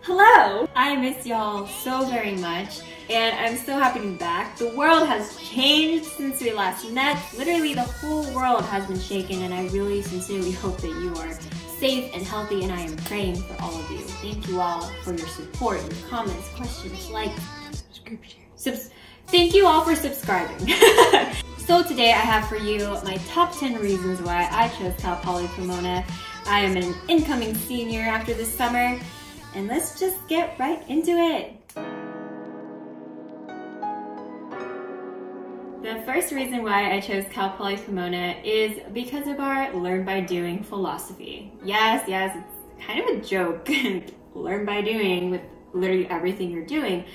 Hello! I miss y'all so very much, and I'm so happy to be back. The world has changed since we last met. Literally, the whole world has been shaken, and I really sincerely hope that you are safe and healthy, and I am praying for all of you. Thank you all for your support, your comments, questions, likes, subscription. Thank you all for subscribing. So today I have for you my top 10 reasons why I chose Cal Poly Pomona. I am an incoming senior after this summer, and let's just get right into it. The first reason why I chose Cal Poly Pomona is because of our learn by doing philosophy. Yes, it's kind of a joke, learn by doing with literally everything you're doing,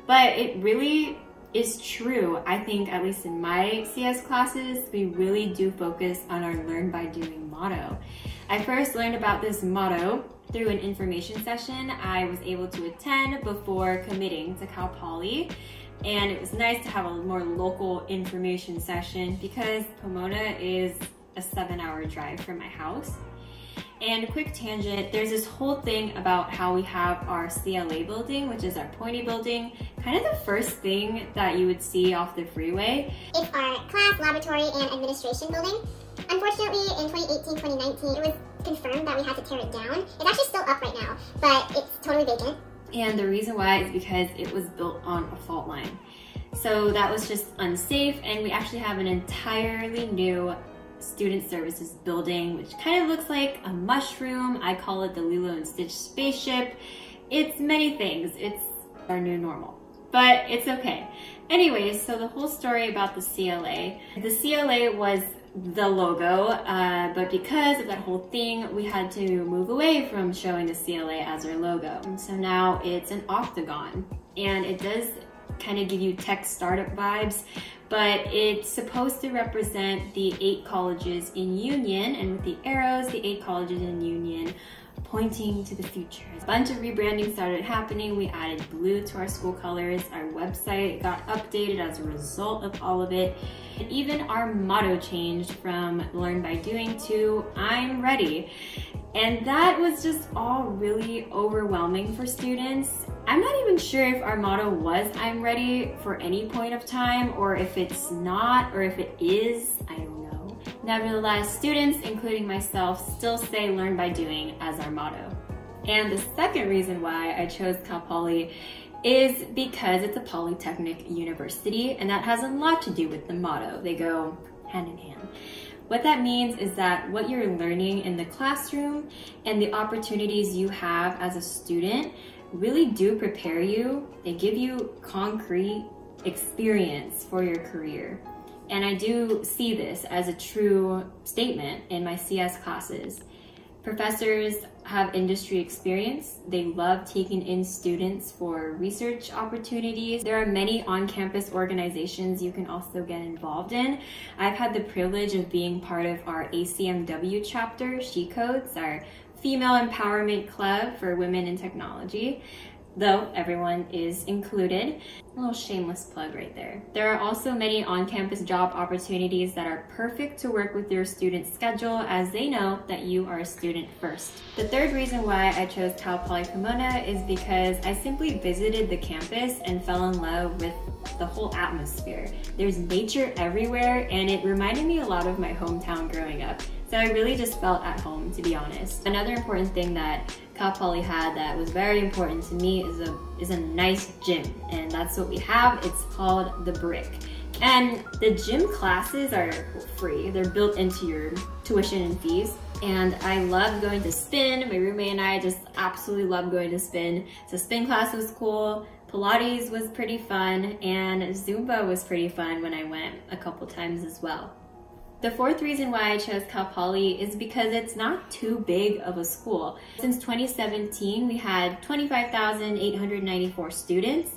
but it really is true. I think, at least in my CS classes, we really do focus on our learn by doing motto. I first learned about this motto through an information session I was able to attend before committing to Cal Poly. And it was nice to have a more local information session because Pomona is a 7-hour drive from my house. And a quick tangent, there's this whole thing about how we have our CLA building, which is our pointy building, kind of the first thing that you would see off the freeway. It's our class, laboratory, and administration building. Unfortunately, in 2018-2019, it was confirmed that we had to tear it down. It's actually still up right now, but it's totally vacant. And the reason why is because it was built on a fault line. So that was just unsafe, and we actually have an entirely new student services building, which kind of looks like a mushroom. I call it the Lilo and Stitch spaceship. It's many things. It's our new normal, but it's okay. Anyways, so the whole story about the CLA. The CLA was the logo, but because of that whole thing, we had to move away from showing the CLA as our logo. And so now it's an octagon, and it does kind of give you tech startup vibes, but it's supposed to represent the 8 colleges in Union, and with the arrows, the 8 colleges in Union pointing to the future. A bunch of rebranding started happening. We added blue to our school colors. Our website got updated as a result of all of it. And even our motto changed from learn by doing to I'm ready. And that was just all really overwhelming for students. I'm not even sure if our motto was I'm ready for any point of time, or if it's not, or if it is, I don't know. Nevertheless, students, including myself, still say learn by doing as our motto. And the second reason why I chose Cal Poly is because it's a Polytechnic University, and that has a lot to do with the motto. They go hand in hand. What that means is that what you're learning in the classroom and the opportunities you have as a student really do prepare you. They give you concrete experience for your career. And I do see this as a true statement in my CS classes. Professors have industry experience. They love taking in students for research opportunities. There are many on-campus organizations you can also get involved in. I've had the privilege of being part of our ACMW chapter, She Codes, our female empowerment club for women in technology, though everyone is included. A little shameless plug right there. There are also many on-campus job opportunities that are perfect to work with your student schedule, as they know that you are a student first. The third reason why I chose Cal Poly Pomona is because I simply visited the campus and fell in love with the whole atmosphere. There's nature everywhere, and it reminded me a lot of my hometown growing up. So I really just felt at home, to be honest. Another important thing that Cal Poly had that was very important to me is a nice gym, and that's what we have. It's called The Brick. And the gym classes are free. They're built into your tuition and fees. And I love going to spin. My roommate and I just absolutely love going to spin. So spin class was cool. Pilates was pretty fun, and Zumba was pretty fun when I went a couple times as well. The fourth reason why I chose Cal Poly is because it's not too big of a school. Since 2017, we had 25,894 students.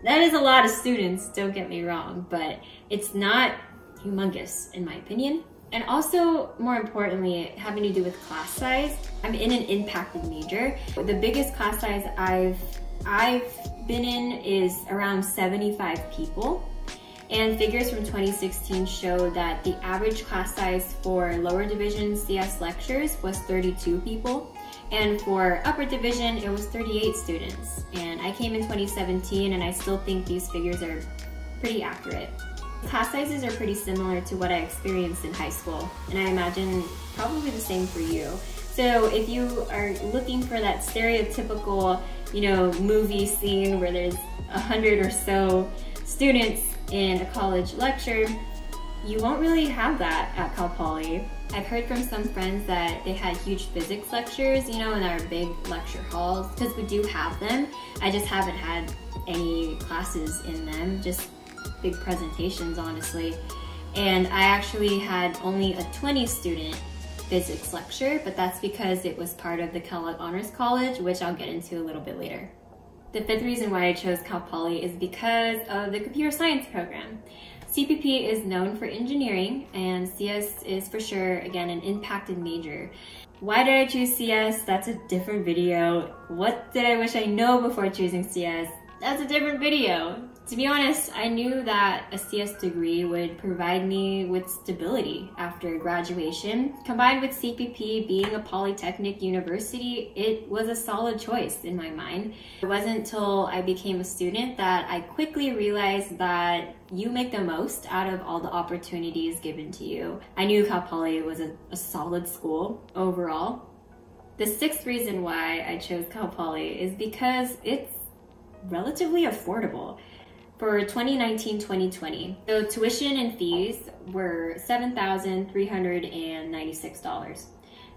That is a lot of students, don't get me wrong, but it's not humongous in my opinion. And also, more importantly, having to do with class size, I'm in an impacted major. The biggest class size I've been in is around 75 people. And figures from 2016 show that the average class size for lower division CS lectures was 32 people. And for upper division, it was 38 students. And I came in 2017, and I still think these figures are pretty accurate. Class sizes are pretty similar to what I experienced in high school, and I imagine probably the same for you. So if you are looking for that stereotypical, movie scene where there's 100 or so students in a college lecture, you won't really have that at Cal Poly. I've heard from some friends that they had huge physics lectures, in our big lecture halls, because we do have them. I just haven't had any classes in them, just big presentations, honestly. And I actually had only a 20 student physics lecture, but that's because it was part of the Kellogg Honors College, which I'll get into a little bit later. The fifth reason why I chose Cal Poly is because of the computer science program. CPP is known for engineering, and CS is for sure, again, an impacted major. Why did I choose CS? That's a different video. What did I wish I know before choosing CS? That's a different video. To be honest, I knew that a CS degree would provide me with stability after graduation. Combined with CPP being a Polytechnic University, it was a solid choice in my mind. It wasn't until I became a student that I quickly realized that you make the most out of all the opportunities given to you. I knew Cal Poly was a solid school overall. The sixth reason why I chose Cal Poly is because it's relatively affordable. For 2019-2020, the tuition and fees were $7,396.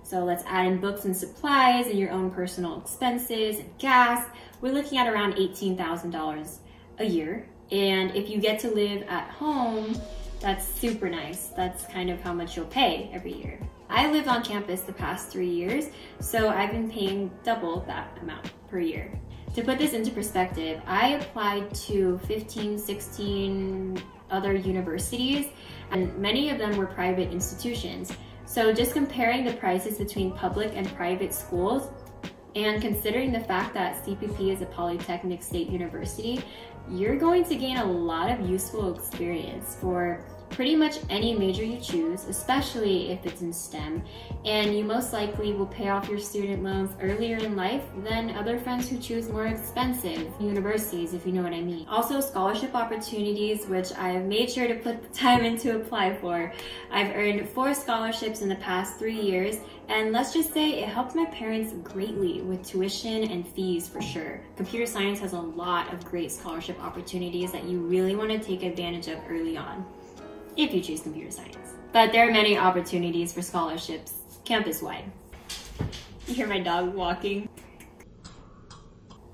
So let's add in books and supplies and your own personal expenses and gas. We're looking at around $18,000 a year. And if you get to live at home, that's super nice. That's kind of how much you'll pay every year. I lived on campus the past 3 years, so I've been paying double that amount per year. To put this into perspective, I applied to 15, 16 other universities, and many of them were private institutions. So just comparing the prices between public and private schools, and considering the fact that CPP is a Polytechnic State University, you're going to gain a lot of useful experience for pretty much any major you choose, especially if it's in STEM, and you most likely will pay off your student loans earlier in life than other friends who choose more expensive universities, if you know what I mean. Also, scholarship opportunities, which I've made sure to put the time in to apply for. I've earned 4 scholarships in the past 3 years, and let's just say it helped my parents greatly with tuition and fees for sure. Computer science has a lot of great scholarship opportunities that you really want to take advantage of early on, if you choose computer science. But there are many opportunities for scholarships campus-wide. You hear my dog walking?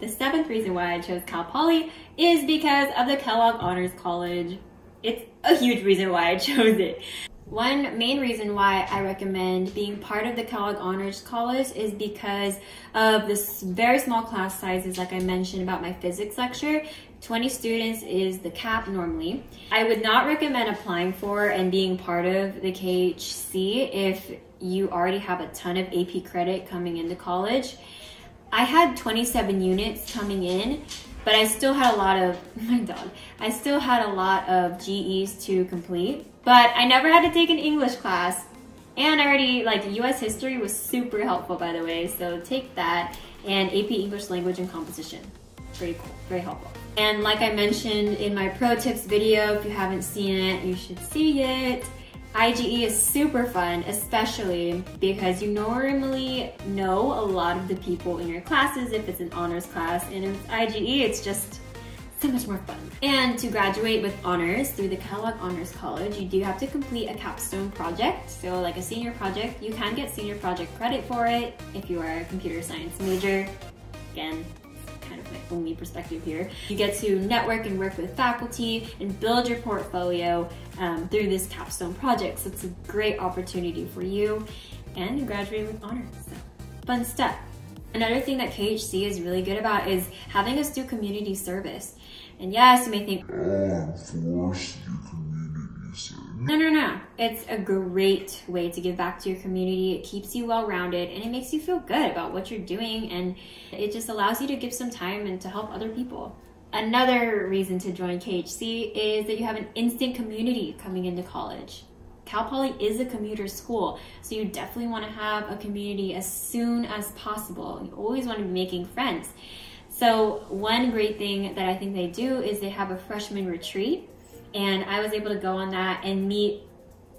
The 7th reason why I chose Cal Poly is because of the Kellogg Honors College. It's a huge reason why I chose it. One main reason why I recommend being part of the Kellogg Honors College is because of this very small class sizes, like I mentioned about my physics lecture. 20 students is the cap normally. I would not recommend applying for and being part of the KHC if you already have a ton of AP credit coming into college. I had 27 units coming in, but I still had a lot of, I still had a lot of GEs to complete. But I never had to take an English class, and US history was super helpful, by the way, so take that, and AP English Language and Composition. Pretty cool, very helpful. And like I mentioned in my pro tips video, if you haven't seen it, you should see it. IGE is super fun, especially because you normally know a lot of the people in your classes if it's an honors class, and in IGE, it's just so much more fun. And to graduate with honors through the Kellogg Honors College, you do have to complete a capstone project. So like a senior project, you can get senior project credit for it if you are a computer science major. Again, kind of my only perspective here. You get to network and work with faculty and build your portfolio through this capstone project. So it's a great opportunity for you, and you graduate with honors. So fun stuff. Another thing that KHC is really good about is having us do community service. And yes, you may think, oh, I'm forced to do community service. No. It's a great way to give back to your community. It keeps you well-rounded, and it makes you feel good about what you're doing, and it just allows you to give some time and to help other people. Another reason to join KHC is that you have an instant community coming into college. Cal Poly is a commuter school, so you definitely want to have a community as soon as possible. You always want to be making friends. So one great thing that I think they do is they have a freshman retreat, and I was able to go on that and meet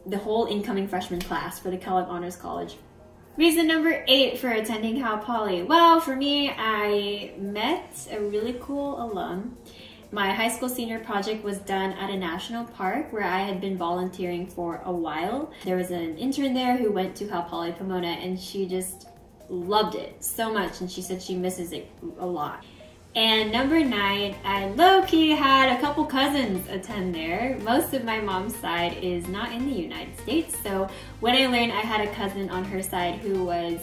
the whole incoming freshman class for the Kellogg Honors College. Reason number 8 for attending Cal Poly. Well, for me, I met a really cool alum. My high school senior project was done at a national park where I had been volunteering for a while. There was an intern there who went to Cal Poly Pomona, and she just loved it so much, and she said she misses it a lot. And number 9, I low-key had a couple cousins attend there. Most of my mom's side is not in the United States, so when I learned I had a cousin on her side who was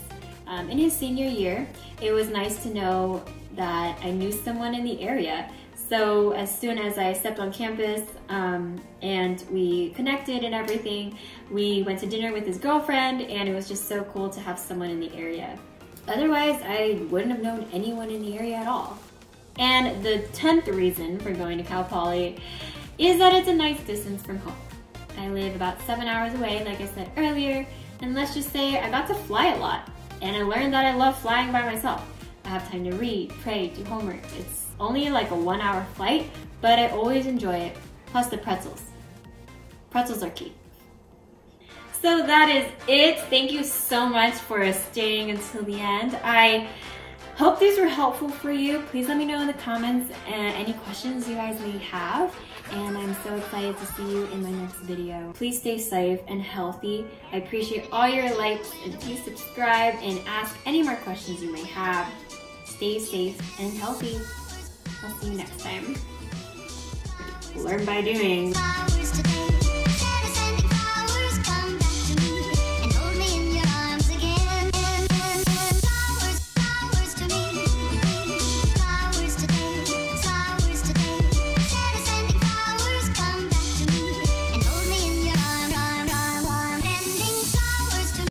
in his senior year, it was nice to know that I knew someone in the area. So as soon as I stepped on campus and we connected and everything, we went to dinner with his girlfriend, and it was just so cool to have someone in the area. Otherwise, I wouldn't have known anyone in the area at all. And the 10th reason for going to Cal Poly is that it's a nice distance from home. I live about 7 hours away, like I said earlier, and let's just say I got to fly a lot, and I learned that I love flying by myself. I have time to read, pray, do homework. It's only like a 1-hour flight, but I always enjoy it. Plus the pretzels. Pretzels are key. So that is it. Thank you so much for staying until the end. I hope these were helpful for you. Please let me know in the comments any questions you guys may have. And I'm so excited to see you in my next video. Please stay safe and healthy. I appreciate all your likes, and please subscribe and ask any more questions you may have. Stay safe and healthy. I'll see you next time. Learn by doing.